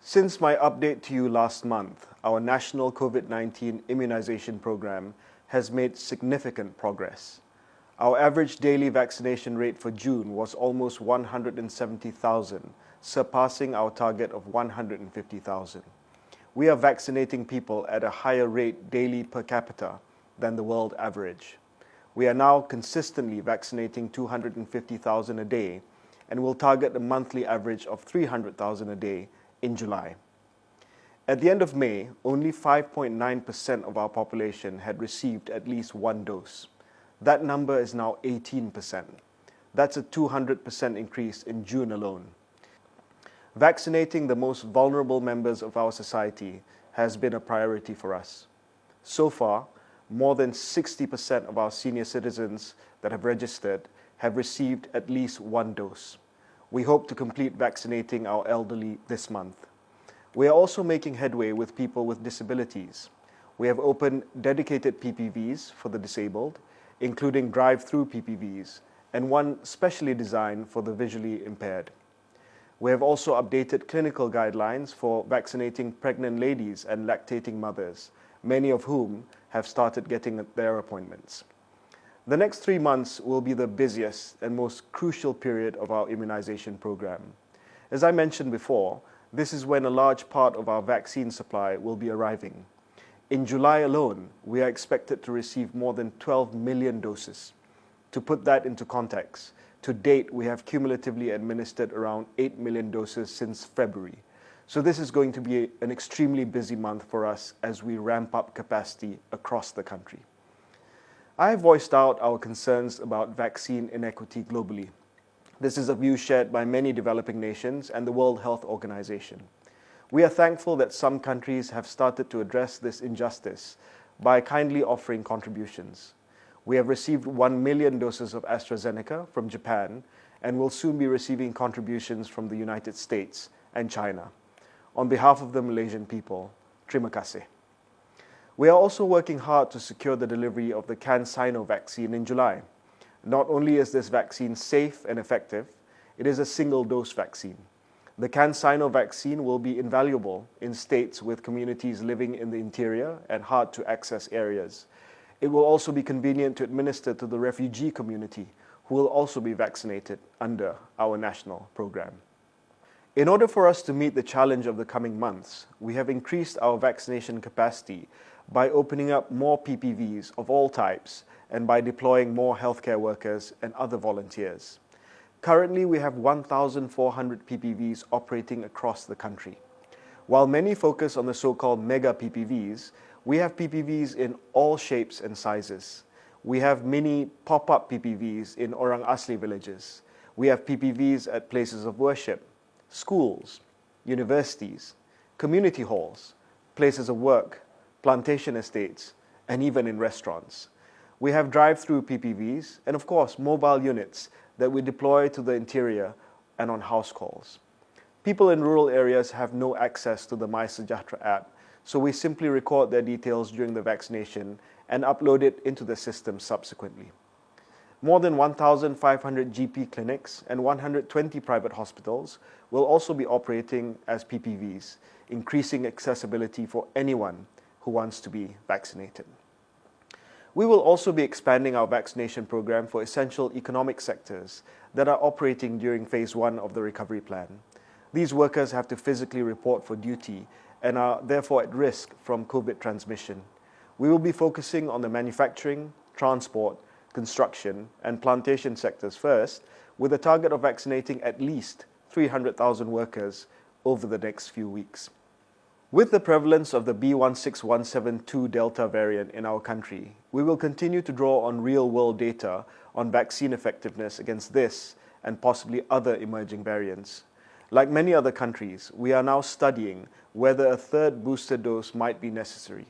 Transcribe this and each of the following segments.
Since my update to you last month, our national COVID-19 immunization program has made significant progress. Our average daily vaccination rate for June was almost 170,000, surpassing our target of 150,000. We are vaccinating people at a higher rate daily per capita than the world average. We are now consistently vaccinating 250,000 a day and will target a monthly average of 300,000 a day in July. At the end of May, only 5.9% of our population had received at least one dose. That number is now 18%. That's a 200% increase in June alone. Vaccinating the most vulnerable members of our society has been a priority for us. So far, more than 60% of our senior citizens that have registered have received at least one dose. We hope to complete vaccinating our elderly this month. We are also making headway with people with disabilities. We have opened dedicated PPVs for the disabled, including drive-through PPVs, and one specially designed for the visually impaired. We have also updated clinical guidelines for vaccinating pregnant ladies and lactating mothers, many of whom have started getting their appointments. The next 3 months will be the busiest and most crucial period of our immunization program. As I mentioned before, this is when a large part of our vaccine supply will be arriving. In July alone, we are expected to receive more than 12 million doses. To put that into context, to date we have cumulatively administered around 8 million doses since February. So this is going to be an extremely busy month for us as we ramp up capacity across the country. I have voiced out our concerns about vaccine inequity globally. This is a view shared by many developing nations and the World Health Organization. We are thankful that some countries have started to address this injustice by kindly offering contributions. We have received 1 million doses of AstraZeneca from Japan and will soon be receiving contributions from the United States and China. On behalf of the Malaysian people, terima kasih. We are also working hard to secure the delivery of the CanSino vaccine in July. Not only is this vaccine safe and effective, it is a single-dose vaccine. The CanSino vaccine will be invaluable in states with communities living in the interior and hard-to-access areas. It will also be convenient to administer to the refugee community, who will also be vaccinated under our national program. In order for us to meet the challenge of the coming months, we have increased our vaccination capacity by opening up more PPVs of all types and by deploying more healthcare workers and other volunteers. Currently, we have 1,400 PPVs operating across the country. While many focus on the so-called mega PPVs, we have PPVs in all shapes and sizes. We have mini pop-up PPVs in Orang Asli villages. We have PPVs at places of worship, schools, universities, community halls, places of work, plantation estates, and even in restaurants. We have drive-through PPVs and, of course, mobile units that we deploy to the interior and on house calls. People in rural areas have no access to the MySejahtera app, so we simply record their details during the vaccination and upload it into the system subsequently. More than 1,500 GP clinics and 120 private hospitals will also be operating as PPVs, increasing accessibility for anyone who wants to be vaccinated. We will also be expanding our vaccination program for essential economic sectors that are operating during phase 1 of the recovery plan. These workers have to physically report for duty and are therefore at risk from COVID transmission. We will be focusing on the manufacturing, transport, construction, and plantation sectors first, with a target of vaccinating at least 300,000 workers over the next few weeks. With the prevalence of the B.1.617.2 Delta variant in our country, we will continue to draw on real-world data on vaccine effectiveness against this and possibly other emerging variants. Like many other countries, we are now studying whether a third booster dose might be necessary.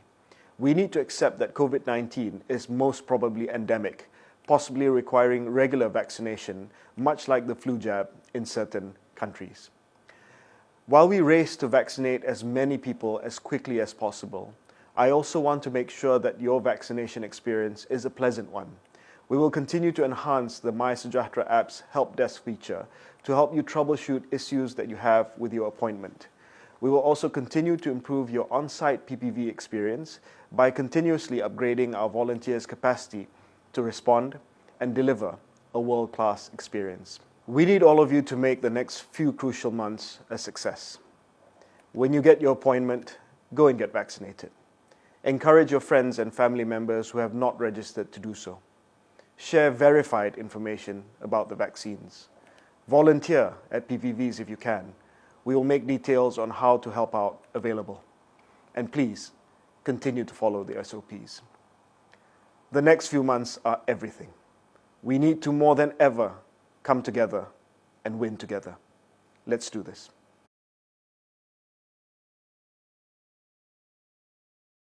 We need to accept that COVID-19 is most probably endemic, possibly requiring regular vaccination, much like the flu jab in certain countries. While we race to vaccinate as many people as quickly as possible, I also want to make sure that your vaccination experience is a pleasant one. We will continue to enhance the MySejahtera app's help desk feature to help you troubleshoot issues that you have with your appointment. We will also continue to improve your on-site PPV experience by continuously upgrading our volunteers' capacity to respond and deliver a world-class experience. We need all of you to make the next few crucial months a success. When you get your appointment, go and get vaccinated. Encourage your friends and family members who have not registered to do so. Share verified information about the vaccines. Volunteer at PPVs if you can. We will make details on how to help out available. And please, continue to follow the SOPs. The next few months are everything. We need to more than ever come together and win together. Let's do this.